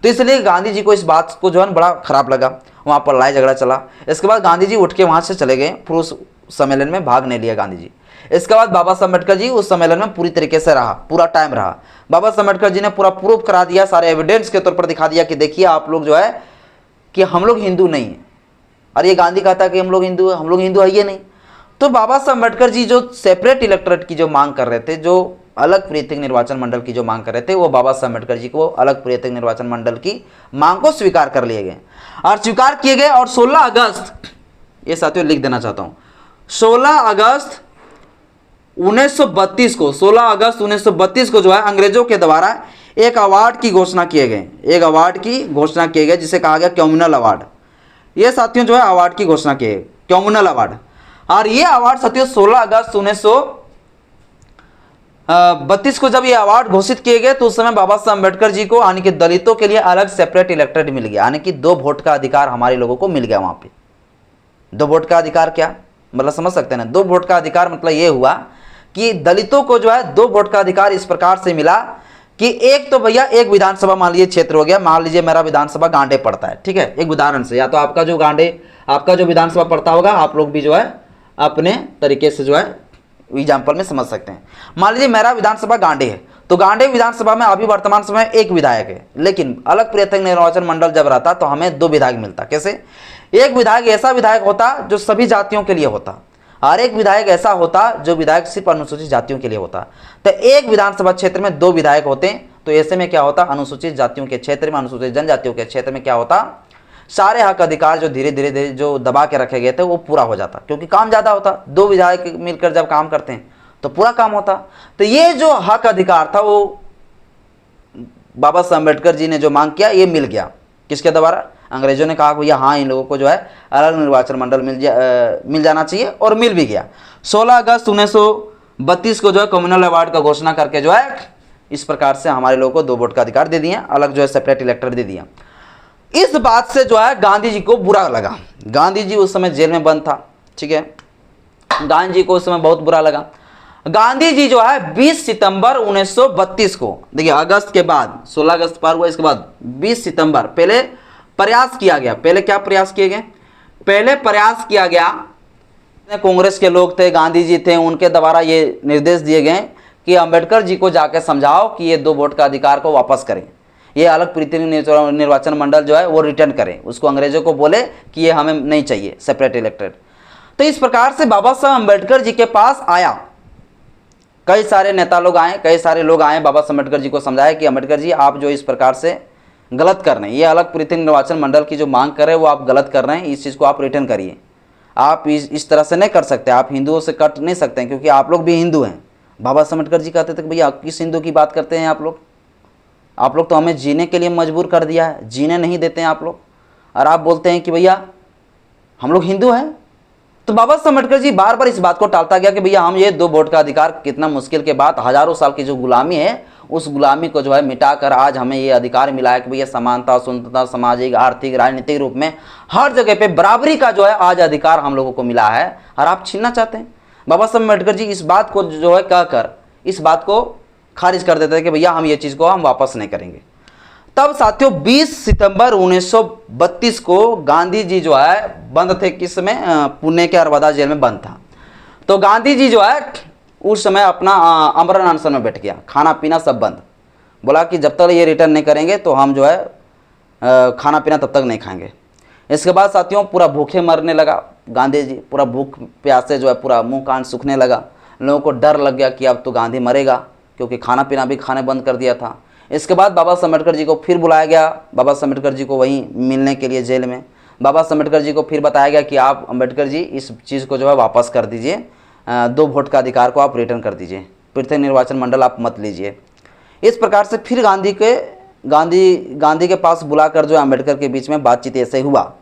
Speaker 1: तो इसलिए गांधी जी को इस बात को जो है बड़ा खराब लगा। वहाँ पर लड़ाई झगड़ा चला। इसके बाद गांधी जी उठ के वहाँ से चले गए, फिर उस सम्मेलन में भाग नहीं लिया गांधी जी। इसके बाद बाबा साहब अम्बेडकर जी उस सम्मेलन में पूरी तरीके से रहा, पूरा टाइम रहा। बाबा साहब अम्बेडकर जी ने पूरा प्रूफ करा दिया, सारे एविडेंस के तौर पर दिखा दिया कि देखिए आप लोग जो है कि हम लोग हिंदू नहीं हैं। और ये गांधी कहता है कि हम लोग हिंदू है, हम लोग हिंदू है ये नहीं। तो बाबा साहब अम्बेडकर जी जो सेपरेट इलेक्टोरेट की जो मांग कर रहे थे, जो अलग पृथक निर्वाचन मंडल की जो मांग कर रहे थे, वो बाबा साहब अम्बेडकर जी को अलग पृथक निर्वाचन मंडल की मांग को स्वीकार कर लिए गए और स्वीकार किए गए। और 16 अगस्त, ये साथियों लिख देना चाहता हूँ, 16 अगस्त 1932 को, 16 अगस्त 1932 को जो है अंग्रेजों के द्वारा एक अवार्ड की घोषणा किए गए, एक अवार्ड की घोषणा किए गए जिसे कहा गया कम्युनल अवार्ड। ये साथियों जो है अवार्ड की घोषणा किए। Communal award. और ये अवार्ड साथियों 16 अगस्त 1932 को जब ये अवार्ड घोषित किए गए तो उस समय बाबा साहब अम्बेडकर जी को यानी कि दलितों के लिए अलग सेपरेट इलेक्टेड मिल गया, यानी कि 2 वोट का अधिकार हमारे लोगों को मिल गया। वहां पे 2 वोट का अधिकार क्या मतलब समझ सकते हैं ना, 2 वोट का अधिकार मतलब ये हुआ कि दलितों को जो है 2 वोट का अधिकार इस प्रकार से मिला कि एक तो भैया एक विधानसभा मान लीजिए क्षेत्र हो गया, मान लीजिए मेरा विधानसभा गांडे पड़ता है, ठीक है, एक उदाहरण से, या तो आपका जो गांडे आपका जो विधानसभा पड़ता होगा आप लोग भी जो है अपने तरीके से जो है एग्जाम्पल में समझ सकते हैं। मान लीजिए मेरा विधानसभा गांडे है, तो गांडे विधानसभा में अभी वर्तमान समय 1 विधायक है, लेकिन अलग पृथक निर्वाचन मंडल जब रहता तो हमें 2 विधायक मिलता। कैसे? एक विधायक ऐसा विधायक होता जो सभी जातियों के लिए होता, और एक विधायक ऐसा होता जो विधायक सिर्फ अनुसूचित जातियों के लिए होता। तो एक विधानसभा क्षेत्र में 2 विधायक होते हैं, तो ऐसे में क्या होता, अनुसूचित जातियों के क्षेत्र में, अनुसूचित जनजातियों के क्षेत्र में क्या होता, सारे हक अधिकार जो धीरे धीरे जो दबा के रखे गए थे वो पूरा हो जाता, क्योंकि काम ज़्यादा होता। 2 विधायक मिलकर जब काम करते हैं तो पूरा काम होता। तो ये जो हक अधिकार था वो बाबा साहब अम्बेडकर जी ने जो मांग किया ये मिल गया। किसके द्वारा? अंग्रेजों ने कहा भैया हाँ इन लोगों को जो है अलग निर्वाचन मंडल मिल जाना चाहिए, और मिल भी गया। 16 अगस्त 1932 को जो है कम्युनल अवार्ड का घोषणा करके जो है इस प्रकार से हमारे लोगों को 2 वोट का अधिकार दे दिया, अलग जो है सेपरेट इलेक्टेड दे दिया। इस बात से जो है गांधी जी को बुरा लगा। गांधी जी उस समय जेल में बंद था, ठीक है, गांधी जी को उस समय बहुत बुरा लगा। गांधी जी जो है 20 सितंबर 1932 को, देखिए अगस्त के बाद 16 अगस्त पार हुआ, इसके बाद 20 सितंबर पहले प्रयास किया गया। पहले क्या प्रयास किए गए? पहले प्रयास किया गया, कांग्रेस के लोग थे, गांधी जी थे, उनके द्वारा ये निर्देश दिए गए कि अंबेडकर जी को जाकर समझाओ कि ये 2 वोट का अधिकार को वापस करें, ये अलग पृथक निर्वाचन मंडल जो है वो रिटर्न करें, उसको अंग्रेजों को बोले कि ये हमें नहीं चाहिए सेपरेट इलेक्टेड। तो इस प्रकार से बाबा साहब अम्बेडकर जी के पास आया, कई सारे नेता लोग आए, कई सारे लोग आए, बाबा साहब अम्बेडकर जी को समझाया कि अम्बेडकर जी आप जो इस प्रकार से गलत कर रहे हैं, ये अलग पृथक निर्वाचन मंडल की जो मांग कर रहे हैं वो आप गलत कर रहे हैं, इस चीज़ को आप रिटर्न करिए। आप इस तरह से नहीं कर सकते, आप हिंदुओं से कट नहीं सकते हैं, क्योंकि आप लोग भी हिंदू हैं। बाबा साहब अम्बेडकर जी कहते थे कि भैया किस हिंदू की बात करते हैं आप लोग तो हमें जीने के लिए मजबूर कर दिया है, जीने नहीं देते हैं आप लोग, और आप बोलते हैं कि भैया हम लोग हिंदू हैं। तो बाबा साहब अम्बेडकर जी बार बार इस बात को टालता गया कि भैया हम ये 2 वोट का अधिकार, कितना मुश्किल के बाद हजारों साल की जो गुलामी है उस गुलामी को जो है मिटाकर आज हमें ये अधिकार मिला है कि भैया समानता, स्वतंत्रता, सामाजिक, आर्थिक, राजनीतिक रूप में हर जगह पे बराबरी का जो है आज अधिकार हम लोगों को मिला है, और आप छीनना चाहते हैं। बाबा साहब अम्बेडकर जी इस बात को जो है कहकर इस बात को खारिज कर देते थे कि भैया हम ये चीज़ को हम वापस नहीं करेंगे। तब साथियों 20 सितंबर 1932 को गांधी जी जो है बंद थे, किस में, पुणे के अरवदा जेल में बंद था। तो गांधी जी जो है उस समय अपना आमरण अनशन में बैठ गया, खाना पीना सब बंद, बोला कि जब तक ये रिटर्न नहीं करेंगे तो हम जो है खाना पीना तब तक नहीं खाएंगे। इसके बाद साथियों पूरा भूखे मरने लगा गांधी जी, पूरा भूख प्यास से जो है पूरा मुंह कान सूखने लगा। लोगों को डर लग गया कि अब तो गांधी मरेगा, क्योंकि खाना पीना भी खाने बंद कर दिया था। इसके बाद बाबा साहब अम्बेडकर जी को फिर बुलाया गया, बाबा साहब अम्बेडकर जी को वहीं मिलने के लिए जेल में। बाबा साहब अम्बेडकर जी को फिर बताया गया कि आप अम्बेडकर जी इस चीज़ को जो है वापस कर दीजिए, 2 वोट का अधिकार को आप रिटर्न कर दीजिए, पृथक निर्वाचन मंडल आप मत लीजिए। इस प्रकार से फिर गांधी के पास बुलाकर जो अम्बेडकर के बीच में बातचीत ऐसे हुआ।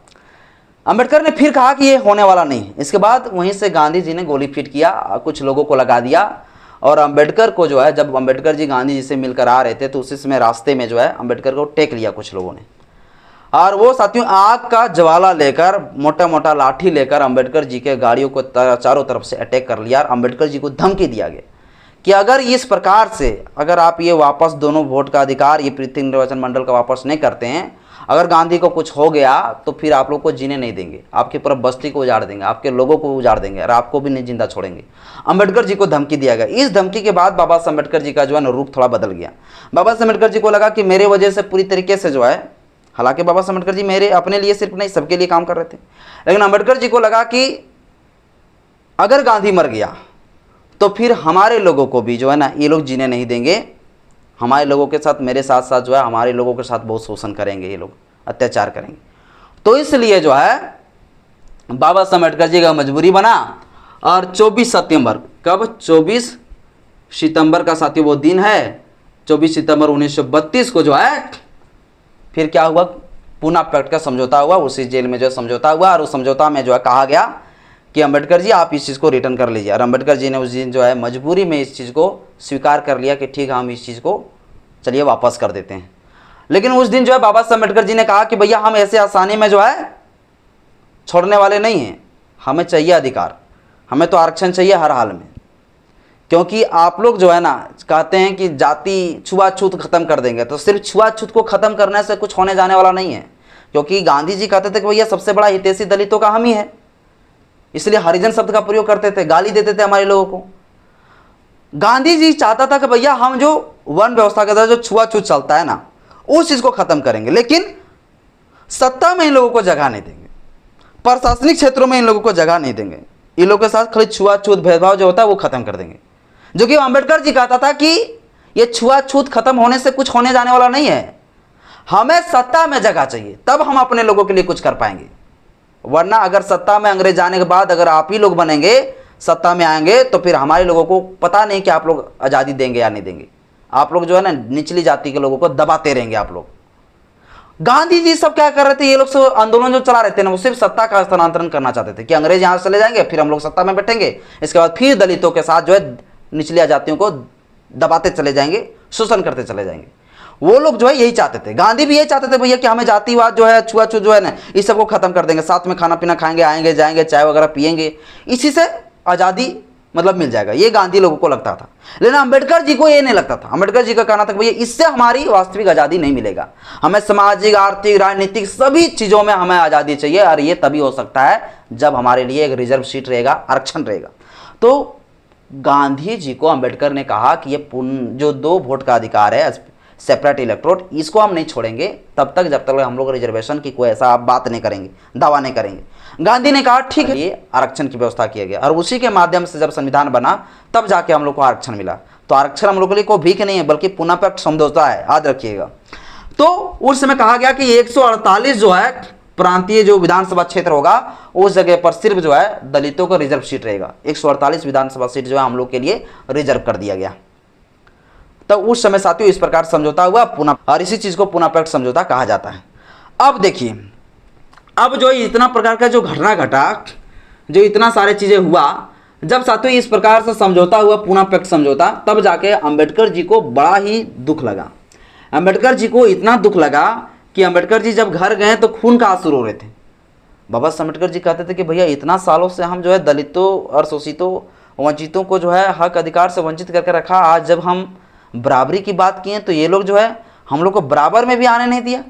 Speaker 1: अम्बेडकर ने फिर कहा कि ये होने वाला नहीं। इसके बाद वहीं से गांधी जी ने गोली फीट किया, कुछ लोगों को लगा दिया, और अम्बेडकर को जो है जब अम्बेडकर जी गांधी जी से मिलकर आ रहे थे तो उसी समय रास्ते में जो है अम्बेडकर को टेक लिया कुछ लोगों ने, और वो साथियों आग का ज्वाला लेकर, मोटा मोटा लाठी लेकर अम्बेडकर जी के गाड़ियों को चारों तरफ से अटैक कर लिया। और अम्बेडकर जी को धमकी दिया गया कि अगर इस प्रकार से अगर आप ये वापस 2 वोट का अधिकार ये पृथक निर्वाचन मंडल का वापस नहीं करते हैं, अगर गांधी को कुछ हो गया तो फिर आप लोग को जीने नहीं देंगे, आपकी पूरा बस्ती को उजाड़ देंगे, आपके लोगों को उजाड़ देंगे, और आपको भी नहीं जिंदा छोड़ेंगे। अम्बेडकर जी को धमकी दिया गया। इस धमकी के बाद बाबा साहब अम्बेडकर जी का जो है रूप थोड़ा बदल गया। बाबा साहब अम्बेडकर जी को लगा कि मेरे वजह से पूरी तरीके से जो है, हालांकि बाबा साहब अम्बेडकर जी मेरे अपने लिए सिर्फ नहीं सबके लिए काम कर रहे थे, लेकिन अम्बेडकर जी को लगा कि अगर गांधी मर गया तो फिर हमारे लोगों को भी जो है ना ये लोग जीने नहीं देंगे, हमारे लोगों के साथ, मेरे साथ साथ जो है हमारे लोगों के साथ बहुत शोषण करेंगे, ये लोग अत्याचार करेंगे। तो इसलिए जो है बाबा साहब अम्बेडकर जी का मजबूरी बना, और 24 सितंबर, कब, 24 सितंबर का साथियों वो दिन है, 24 सितंबर 1932 को जो है फिर क्या हुआ, पूना पैक्ट का समझौता हुआ, उसी जेल में जो समझौता हुआ, और उस समझौता में जो है कहा गया कि अम्बेडकर जी आप इस चीज़ को रिटर्न कर लीजिए। और अम्बेडकर जी ने उस दिन जो है मजबूरी में इस चीज़ को स्वीकार कर लिया कि ठीक है हम इस चीज़ को चलिए वापस कर देते हैं। लेकिन उस दिन जो है बाबा साहब अम्बेडकर जी ने कहा कि भैया हम ऐसे आसानी में जो है छोड़ने वाले नहीं हैं, हमें चाहिए अधिकार, हमें तो आरक्षण चाहिए हर हाल में। क्योंकि आप लोग जो है ना कहते हैं कि जाति छुआछूत खत्म कर देंगे, तो सिर्फ छुआछूत को खत्म करने से कुछ होने जाने वाला नहीं है। क्योंकि गांधी जी कहते थे कि भैया सबसे बड़ा हितैषी दलितों का हम ही है, इसलिए हरिजन शब्द का प्रयोग करते थे, गाली देते थे हमारे लोगों को। गांधी जी चाहता था कि भैया हम जो वर्ण व्यवस्था के अंदर जो छुआछूत चलता है ना उस चीज को खत्म करेंगे, लेकिन सत्ता में इन लोगों को जगह नहीं देंगे, प्रशासनिक क्षेत्रों में इन लोगों को जगह नहीं देंगे, इन लोगों के साथ खाली छुआछूत भेदभाव जो होता है वो खत्म कर देंगे। जो कि अंबेडकर जी कहता था कि ये छुआछूत खत्म होने से कुछ होने जाने वाला नहीं है, हमें सत्ता में जगह चाहिए, तब हम अपने लोगों के लिए कुछ कर पाएंगे। वरना अगर सत्ता में अंग्रेज जाने के बाद अगर आप ही लोग बनेंगे, सत्ता में आएंगे, तो फिर हमारे लोगों को पता नहीं कि आप लोग आज़ादी देंगे या नहीं देंगे। आप लोग जो है ना निचली जाति के लोगों को दबाते रहेंगे आप लोग। गांधी जी सब क्या कर रहे थे, ये लोग सब आंदोलन जो चला रहे थे ना वो सिर्फ सत्ता का हस्तांतरण करना चाहते थे कि अंग्रेज यहाँ से चले जाएंगे, फिर हम लोग सत्ता में बैठेंगे, इसके बाद फिर दलितों के साथ जो है निचली जातियों को दबाते चले जाएंगे, शोषण करते चले जाएंगे। वो लोग जो है यही चाहते थे, गांधी भी यही चाहते थे भैया कि हमें जातिवाद जो है छुआछूत जो है ना इस सबको खत्म कर देंगे, साथ में खाना पीना खाएंगे, आएंगे जाएंगे, चाय वगैरह पियेंगे, इसी से आज़ादी मतलब मिल जाएगा, ये गांधी लोगों को लगता था। लेकिन अंबेडकर जी को ये नहीं लगता था। अंबेडकर जी का कहना था कि भैया इससे हमारी वास्तविक आज़ादी नहीं मिलेगा, हमें सामाजिक आर्थिक राजनीतिक सभी चीज़ों में हमें आज़ादी चाहिए, और ये तभी हो सकता है जब हमारे लिए एक रिजर्व सीट रहेगा, आरक्षण रहेगा। तो गांधी जी को अंबेडकर ने कहा कि ये जो 2 वोट का अधिकार है सेपरेट इलेक्टोरेट, इसको हम नहीं छोड़ेंगे तब तक जब तक हम लोग रिजर्वेशन की कोई ऐसा बात नहीं करेंगे, दावा नहीं करेंगे। गांधी ने कहा ठीक है, ये आरक्षण की व्यवस्था किया गया, और उसी के माध्यम से जब संविधान बना तब जाके हम लोग को आरक्षण मिला। तो आरक्षण हम लोग के लिए कोई भीख नहीं है, बल्कि पुनः पैक्ट समझौता है, याद रखिएगा। तो उस समय कहा गया कि 148 जो है प्रांतीय जो विधानसभा क्षेत्र होगा उस जगह पर सिर्फ जो है दलितों को रिजर्व सीट रहेगा। 148 विधानसभा सीट जो है हम लोग के लिए रिजर्व कर दिया गया। तो उस समय साथियों इस प्रकार समझौता हुआ पुनः, और इसी चीज को पुनः पैक्ट समझौता कहा जाता है। अब देखिए, अब जो इतना प्रकार का जो घटना घटा, जो इतना सारे चीजें हुआ, जब साथियों इस प्रकार से समझौता हुआ पुनः पैक्ट समझौता, तब जाके अंबेडकर जी को बड़ा ही दुख लगा। अंबेडकर जी को इतना दुख लगा कि अंबेडकर जी जब घर गए तो खून का आंसू रो रहे थे। बाबा साहब अम्बेडकर जी कहते थे कि भैया इतना सालों से हम जो है दलितों और शोषितों वंचितों को जो है हक अधिकार से वंचित करके रखा, आज जब हम बराबरी की बात किए तो ये लोग जो है हम लोग को बराबर में भी आने नहीं दिया,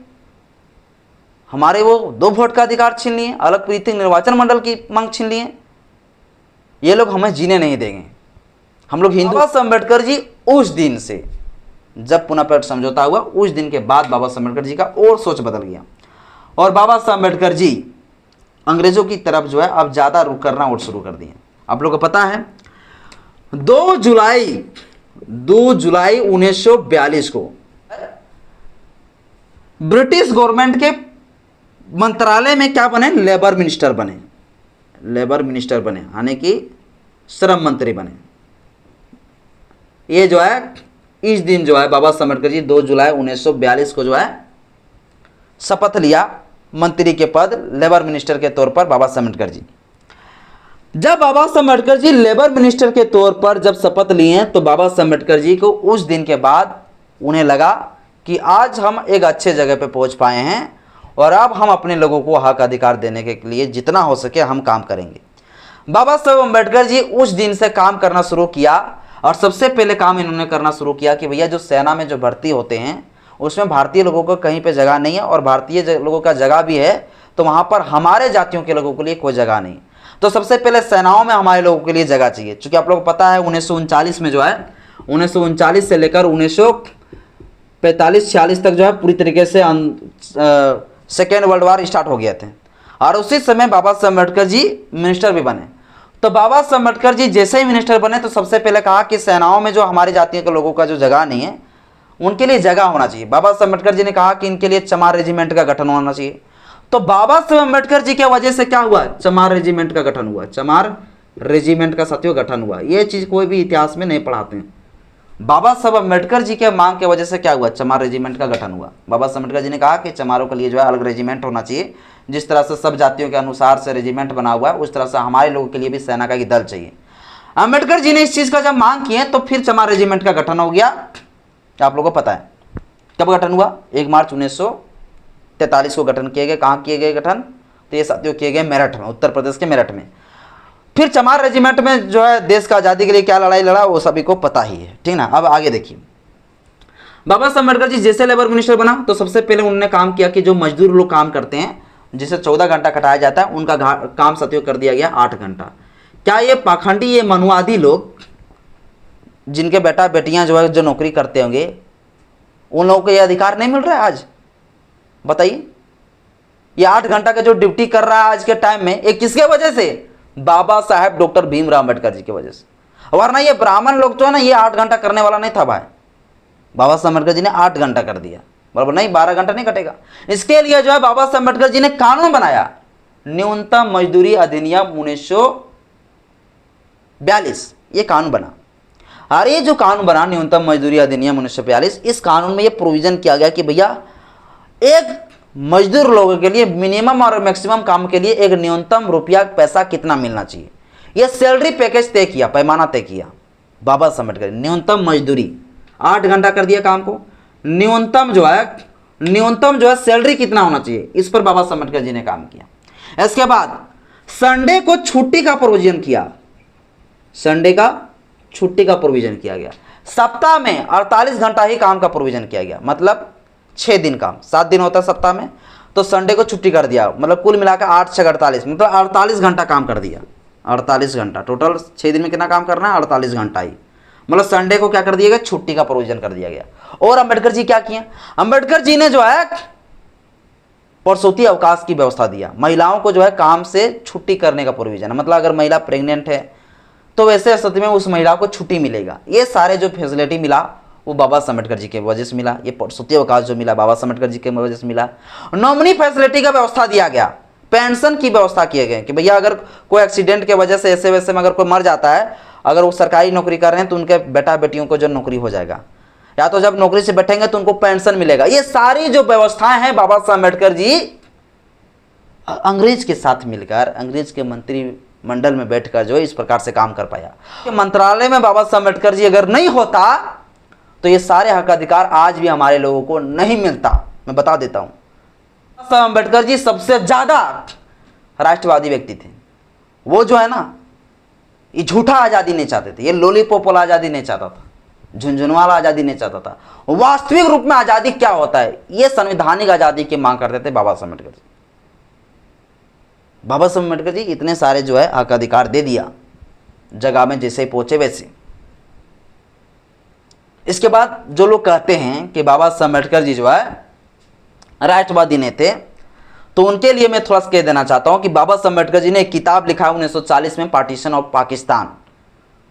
Speaker 1: हमारे वो 2 वोट का अधिकार छीन लिए, अलग पृथक निर्वाचन मंडल की मांग छीन लिए, ये लोग हमें जीने नहीं देंगे, हम लोग हिंदू। बाबा साहब अम्बेडकर जी उस दिन से जब पुनः पैक्ट समझौता हुआ उस दिन के बाद बाबा साहब अम्बेडकर जी का और सोच बदल गया, और बाबा साहब अम्बेडकर जी अंग्रेजों की तरफ जो है अब ज़्यादा रुख करना और शुरू कर दिए। आप लोगों को पता है 2 जुलाई 1942 को ब्रिटिश गवर्नमेंट के मंत्रालय में क्या बने, लेबर मिनिस्टर बने, यानी कि श्रम मंत्री बने। ये जो है इस दिन जो है बाबा साहब अम्बेडकर जी 2 जुलाई 1942 को जो है शपथ लिया मंत्री के पद, लेबर मिनिस्टर के तौर पर बाबा साहब अम्बेडकर जी। जब बाबा साहब अम्बेडकर जी लेबर मिनिस्टर के तौर पर जब शपथ लिए तो बाबा साहब अम्बेडकर जी को उस दिन के बाद उन्हें लगा कि आज हम एक अच्छे जगह पे पहुंच पाए हैं, और अब हम अपने लोगों को हक अधिकार देने के लिए जितना हो सके हम काम करेंगे। बाबा साहब अम्बेडकर जी उस दिन से काम करना शुरू किया, और सबसे पहले काम इन्होंने करना शुरू किया कि भैया जो सेना में जो भर्ती होते हैं उसमें भारतीय लोगों को कहीं पे जगह नहीं है, और भारतीय लोगों का जगह भी है तो वहाँ पर हमारे जातियों के लोगों के लिए कोई जगह नहीं। तो सबसे पहले सेनाओं में हमारे लोगों के लिए जगह चाहिए, क्योंकि आप लोगों को पता है 1939 में जो है 1939 से लेकर 1945-46 तक जो है पूरी तरीके से सेकेंड वर्ल्ड वार स्टार्ट हो गए थे, और उसी समय बाबा साहब अम्बेडकर जी मिनिस्टर भी बने। तो बाबा साहब अम्बेडकर जी जैसे ही मिनिस्टर बने तो सबसे पहले कहा कि सेनाओं में जो हमारी जातियों के लोगों का जो जगह नहीं है उनके लिए जगह होना चाहिए। बाबा साहब अम्बेडकर जी ने कहा कि इनके लिए चमार रेजिमेंट का गठन होना चाहिए। तो बाबा साहब अम्बेडकर जी की वजह से क्या हुआ, चमार रेजिमेंट का गठन हुआ, चमार रेजिमेंट का साथियों गठन हुआ। ये चीज कोई भी इतिहास में नहीं पढ़ाते हैं। बाबा साहब अम्बेडकर जी के मांग की वजह से क्या हुआ, चमार रेजिमेंट का गठन हुआ। बाबा साहब अम्बेडकर जी ने कहा कि चमारों के लिए जो है अलग रेजिमेंट होना चाहिए, जिस तरह से सब जातियों के अनुसार से रेजिमेंट बना हुआ है उस तरह से हमारे लोगों के लिए भी सेना का दल चाहिए। अम्बेडकर जी ने इस चीज का जब मांग किए तो फिर चमार रेजिमेंट का गठन हो गया। आप लोगों को पता है कब गठन हुआ, 1 मार्च 1943 को गठन किए गए। कहाँ किए गए गठन, तो ये साथियों किए गए मेरठ में, उत्तर प्रदेश के मेरठ में। फिर चमार रेजिमेंट में जो है देश का आज़ादी के लिए क्या लड़ाई लड़ा वो सभी को पता ही है, ठीक ना। अब आगे देखिए, बाबा साहब अम्बेडकर जी जैसे लेबर मिनिस्टर बना तो सबसे पहले उन्होंने काम किया कि जो मजदूर लोग काम करते हैं जिसे 14 घंटा खटाया जाता है, उनका काम साथियों कर दिया गया 8 घंटा। क्या ये पाखंडी, ये मनुवादी लोग जिनके बेटा बेटियां जो है जो नौकरी करते होंगे, उन लोगों को ये अधिकार नहीं मिल रहा है आज? बताइए, ये 8 घंटा का जो ड्यूटी कर रहा है आज के टाइम में, ये किसके वजह से? बाबा साहेब डॉक्टर भीमराव अम्बेडकर जी की वजह से। वरना ये ब्राह्मण लोग जो है ना, ये 8 घंटा करने वाला नहीं था भाई। बाबा साहब अम्बेडकर जी ने 8 घंटा कर दिया, बराबर नहीं, 12 घंटा नहीं कटेगा। इसके लिए जो है बाबा साहब अम्बेडकर जी ने कानून बनाया, न्यूनतम मजदूरी अधिनियम 1942, ये कानून बना। और ये जो कानून बना न्यूनतम मजदूरी अधिनियम 1942, इस कानून में ये प्रोविजन किया गया कि भैया एक मजदूर लोगों के लिए मिनिमम और मैक्सिमम काम के लिए एक न्यूनतम रुपया पैसा कितना मिलना चाहिए, यह सैलरी पैकेज तय किया, पैमाना तय किया बाबा साहब अम्बेडकर। न्यूनतम मजदूरी 8 घंटा कर दिया काम को, न्यूनतम जो है सैलरी कितना होना चाहिए, इस पर बाबा साहब अम्बेडकर जी ने काम किया। इसके बाद संडे को छुट्टी का प्रोविजन किया, संडे का छुट्टी का प्रोविजन किया गया। सप्ताह में 48 घंटा ही काम का प्रोविजन किया गया, मतलब 6 दिन काम, 7 दिन होता है सप्ताह में, तो संडे को छुट्टी कर दिया, मतलब कुल मिलाकर 8 6 48, मतलब 48 घंटा काम कर दिया। 48 घंटा टोटल 6 दिन में कितना काम करना है, 48 घंटा ही, मतलब संडे को क्या कर दिया गया, छुट्टी का प्रोविजन कर दिया गया। और अम्बेडकर जी क्या किए, अम्बेडकर जी ने जो है परसौती अवकाश की व्यवस्था दिया, महिलाओं को जो है काम से छुट्टी करने का प्रोविजन है, मतलब अगर महिला प्रेग्नेंट है तो वैसे स्थिति में उस महिला को छुट्टी मिलेगा। ये सारे जो फैसिलिटी मिला वो बाबा साहब अम्बेडकर जी के वजह से मिला। ये परसौती अवकाश जो मिला बाबा साहब अम्बेडकर जी के वजह से मिला। नॉमिनी फैसिलिटी का व्यवस्था दिया गया, पेंशन की व्यवस्था किए गए कि भैया अगर कोई एक्सीडेंट के वजह से ऐसे वैसे में अगर कोई मर जाता है, अगर वो सरकारी नौकरी कर रहे हैं तो उनके बेटा बेटियों को जो नौकरी हो जाएगा, या तो जब नौकरी से बैठेंगे तो उनको पेंशन मिलेगा। ये सारी जो व्यवस्थाएं हैं बाबा साहब अम्बेडकर जी अंग्रेज के साथ मिलकर, अंग्रेज के मंत्रिमंडल में बैठकर जो है इस प्रकार से काम कर पाया। मंत्रालय में बाबा साहब अम्बेडकर जी अगर नहीं होता तो ये सारे हक अधिकार आज भी हमारे लोगों को नहीं मिलता। मैं बता देता हूं, बाबा साहब अम्बेडकर जी सबसे ज्यादा राष्ट्रवादी व्यक्ति थे। वो जो है ना, ये झूठा आजादी नहीं चाहते थे, ये लॉलीपॉप वाला आजादी नहीं चाहता था, झुंझुन वाला आजादी नहीं चाहता था। वास्तविक रूप में आजादी क्या होता है, ये संवैधानिक आजादी की मांग करते थे बाबा साहब अम्बेडकर जी। बाबा साहब अम्बेडकर जी इतने सारे जो है हक अधिकार दे दिया, जगह में जैसे पहुंचे वैसे। इसके बाद जो लोग कहते हैं कि बाबा साहब अम्बेडकर जी जो है राष्ट्रवादी नहीं थे, तो उनके लिए मैं थोड़ा सा कह देना चाहता हूं कि बाबा साहब अम्बेडकर जी ने एक किताब लिखा 1940 में, पार्टीशन ऑफ पाकिस्तान,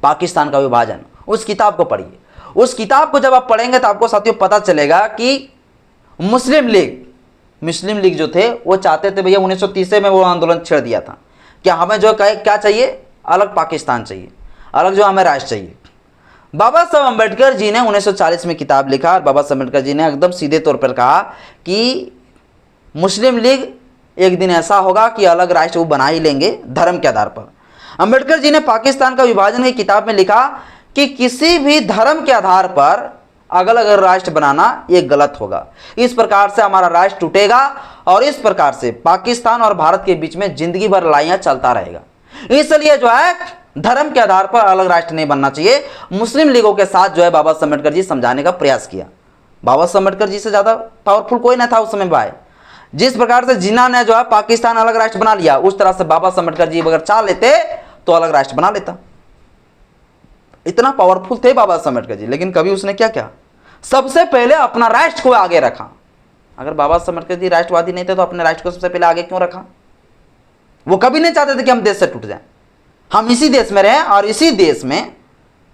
Speaker 1: पाकिस्तान का विभाजन। उस किताब को पढ़िए। उस किताब को जब आप पढ़ेंगे तो आपको साथियों पता चलेगा कि मुस्लिम लीग जो थे वो चाहते थे भैया 1930 में वो आंदोलन छेड़ दिया था कि हमें जो क्या चाहिए, अलग पाकिस्तान चाहिए, अलग जो हमें राष्ट्र चाहिए। बाबा साहब अम्बेडकर जी ने 1940 में किताब लिखा और बाबा साहब अम्बेडकर जी ने एकदम सीधे तौर पर कहा कि मुस्लिम लीग एक दिन ऐसा होगा कि अलग राष्ट्र वो बना ही लेंगे धर्म के आधार पर। अम्बेडकर जी ने पाकिस्तान का विभाजन की किताब में लिखा कि किसी भी धर्म के आधार पर अलग अलग राष्ट्र बनाना ये गलत होगा, इस प्रकार से हमारा राष्ट्र टूटेगा और इस प्रकार से पाकिस्तान और भारत के बीच में जिंदगी भर लड़ाइयां चलता रहेगा। इसलिए जो है धर्म के आधार पर अलग राष्ट्र नहीं बनना चाहिए। मुस्लिम लीगों के साथ जो है बाबा साहब अम्बेडकर जी समझाने का प्रयास किया। बाबा साहब अम्बेडकर जी से ज्यादा पावरफुल कोई ना था उस समय भाई। जिस प्रकार से जिन्ना ने जो है पाकिस्तान अलग राष्ट्र बना लिया, उस तरह से बाबा साहब अम्बेडकर जी अगर चाह लेते तो अलग राष्ट्र बना लेता। इतना पावरफुल थे बाबा साहब अम्बेडकर जी, लेकिन कभी उसने क्या किया, सबसे पहले अपना राष्ट्र को आगे रखा। अगर बाबा साहब अम्बेडकर जी राष्ट्रवादी नहीं थे तो अपने राष्ट्र को सबसे पहले आगे क्यों रखा? वो कभी नहीं चाहते थे कि हम देश से टूट जाएं, हम इसी देश में रहें और इसी देश में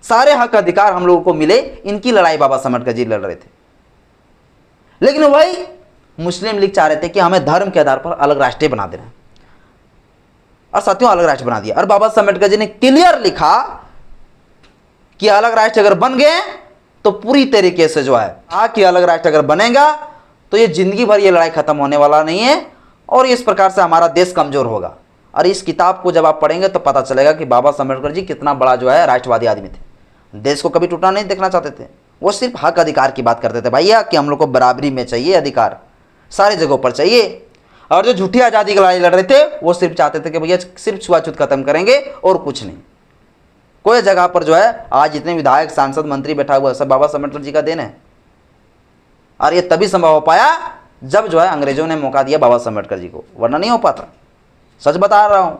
Speaker 1: सारे हक अधिकार हम लोगों को मिले। इनकी लड़ाई बाबा साहब अम्बेडकर जी लड़ रहे थे। लेकिन वही मुस्लिम लीग चाह रहे थे कि हमें धर्म के आधार पर अलग राष्ट्र बना देना, और साथियों अलग राष्ट्र बना दिया। और बाबा साहब अम्बेडकर जी ने क्लियर लिखा कि अलग राष्ट्र अगर बन गए तो पूरी तरीके से जो है कि अलग राष्ट्र अगर बनेगा तो ये जिंदगी भर ये लड़ाई खत्म होने वाला नहीं है और इस प्रकार से हमारा देश कमजोर होगा। और इस किताब को जब आप पढ़ेंगे तो पता चलेगा कि बाबा साहब अम्बेडकर जी कितना बड़ा जो है राष्ट्रवादी आदमी थे। देश को कभी टूटना नहीं देखना चाहते थे, वो सिर्फ हक अधिकार की बात करते थे भैया कि हम लोग को बराबरी में चाहिए, अधिकार सारे जगहों पर चाहिए। और जो झूठी आज़ादी की लड़ाई लड़ रहे थे वो सिर्फ चाहते थे कि भैया सिर्फ छुआछूत खत्म करेंगे और कुछ नहीं। कोई जगह पर जो है आज जितने विधायक सांसद मंत्री बैठा हुआ है सब बाबा साहब अम्बेडकर जी का देन है। और ये तभी संभव हो पाया जब जो है अंग्रेजों ने मौका दिया बाबा साहब अम्बेडकर जी को, वरना नहीं हो पाता। सच बता रहा हूं।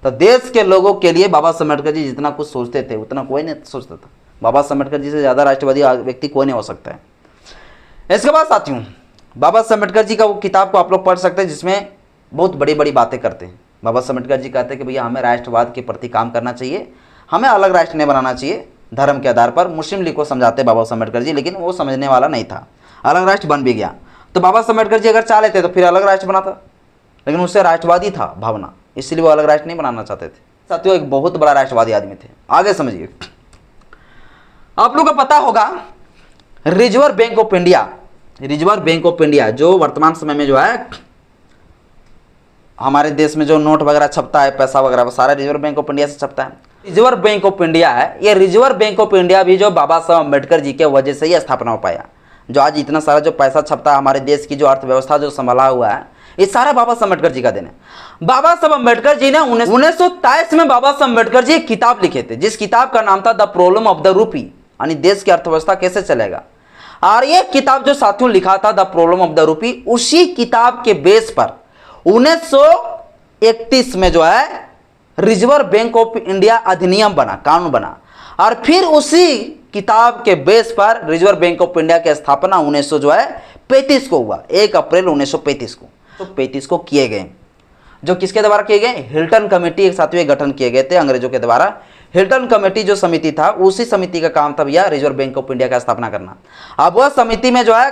Speaker 1: तो देश के लोगों के लिए बाबा साहब अम्बेडकर जी जितना कुछ सोचते थे उतना कोई नहीं सोचता था। बाबा साहब अम्बेडकर जी से ज़्यादा राष्ट्रवादी व्यक्ति कोई नहीं हो सकता है। इसके बाद साथियों बाबा साहब अम्बेडकर जी का वो किताब को आप लोग पढ़ सकते हैं जिसमें बहुत बड़ी बड़ी बातें करते हैं। बाबा साहब अम्बेडकर जी कहते हैं कि भैया हमें राष्ट्रवाद के प्रति काम करना चाहिए, हमें अलग राष्ट्र नहीं बनाना चाहिए धर्म के आधार पर। मुस्लिम लीग को समझाते बाबा साहब अम्बेडकर जी, लेकिन वो समझने वाला नहीं था। अलग राष्ट्र बन भी गया तो बाबा साहब अम्बेडकर जी अगर चाह लेते तो फिर अलग राष्ट्र बनाता, लेकिन उससे राष्ट्रवादी था भावना, इसलिए वो अलग राष्ट्र नहीं बनाना चाहते थे। साथियों एक बहुत बड़ा राष्ट्रवादी आदमी थे। आगे समझिए, आप लोगों को पता होगा reserve bank of India, reserve bank of India जो वर्तमान समय में जो है हमारे देश में जो नोट वगैरह छपता है, पैसा वगैरह सारा रिजर्व बैंक ऑफ इंडिया से छपता है। रिजर्व बैंक ऑफ इंडिया है, ये रिजर्व बैंक ऑफ इंडिया भी जो बाबा साहब अम्बेडकर जी के वजह से ही स्थापना हो पाया। जो आज इतना सारा जो पैसा छपता है, हमारे देश की जो अर्थव्यवस्था जो संभाला हुआ है, ये सारा बाबा साहब अम्बेडकर जी का देन है। बाबा साहब अम्बेडकर जी ने 1923 में बाबा साहब अम्बेडकर जी एक किताब लिखे थे जिस किताब का नाम था the problem of the rupee, यानी देश की अर्थव्यवस्था कैसे चलेगा। और ये किताब जो साथियों लिखा था the problem of the rupee, उसी किताब के बेस पर 1931 में जो है रिजर्व बैंक ऑफ इंडिया अधिनियम बना, कानून बना। और फिर उसी किताब के बेस पर रिजर्व बैंक ऑफ इंडिया की स्थापना 1935 को हुआ, 1 अप्रैल 1935 को। तो 35 को किए गए, जो किसके द्वारा किए गए, हिल्टन कमेटी एक साथियों गठन किए गए थे अंग्रेजों के द्वारा। हिल्टन कमेटी जो समिति था, उसी समिति का काम था भैया रिजर्व बैंक ऑफ इंडिया का स्थापना करना। अब वह समिति में जो है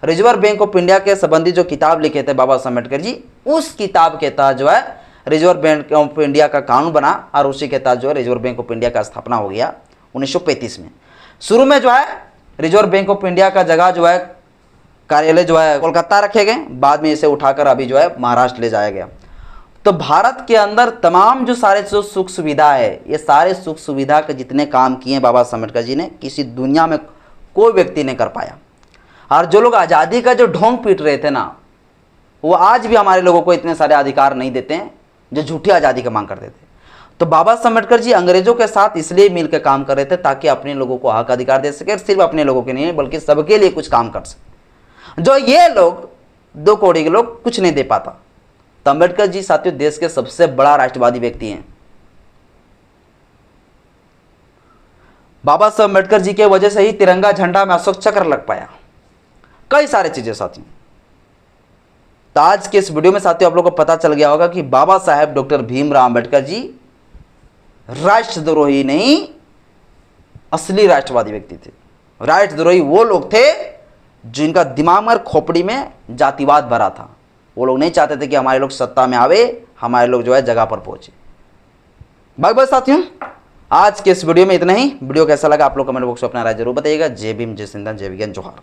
Speaker 1: रिजर्व बैंक ऑफ इंडिया के संबंधी जो किताब लिखे थे बाबा साहब अम्बेडकर जी, उस किताब के तहत जो है रिजर्व बैंक ऑफ इंडिया का कानून बना और उसी के तहत जो है रिजर्व बैंक ऑफ इंडिया का स्थापना हो गया 1935 में। शुरू में जो है रिजर्व बैंक ऑफ इंडिया का जगह जो है कार्यालय जो है कोलकाता रखे गए, बाद में इसे उठाकर अभी जो है महाराष्ट्र ले जाया गया। तो भारत के अंदर तमाम जो सारे जो सुख सुविधा है, ये सारे सुख सुविधा के जितने काम किए बाबा साहब अम्बेडकर जी ने, किसी दुनिया में कोई व्यक्ति नहीं कर पाया। और जो लोग आज़ादी का जो ढोंग पीट रहे थे ना, वो आज भी हमारे लोगों को इतने सारे अधिकार नहीं देते हैं जो झूठी आज़ादी की मांग करते थे। तो बाबा साहब अम्बेडकर जी अंग्रेजों के साथ इसलिए मिलकर काम कर रहे थे ताकि अपने लोगों को हक अधिकार दे सके, सिर्फ अपने लोगों के नहीं बल्कि सबके लिए कुछ काम कर सके, जो ये लोग 2 कौड़ी के लोग कुछ नहीं दे पाता। तो अम्बेडकर जी साथियों देश के सबसे बड़ा राष्ट्रवादी व्यक्ति हैं। बाबा साहब अम्बेडकर जी के वजह से ही तिरंगा झंडा में अशोक चक्र लग पाया, कई सारी चीजें साथियों। तो आज के इस वीडियो में साथियों आप लोगों को पता चल गया होगा कि बाबा साहेब डॉक्टर भीमराव अम्बेडकर जी राष्ट्रद्रोही नहीं, असली राष्ट्रवादी व्यक्ति थे। राष्ट्रद्रोही वो लोग थे जिनका दिमाग में खोपड़ी में जातिवाद भरा था। वो लोग नहीं चाहते थे कि हमारे लोग सत्ता में आवे, हमारे लोग जो है जगह पर पहुंचे। बस साथियों आज के इस वीडियो में इतना ही। वीडियो कैसा लगा आप लोग कमेंट बॉक्स में अपना राय जरूर बताइएगा। जय भीम, जय सिंधन, जय विज्ञान, जोहार।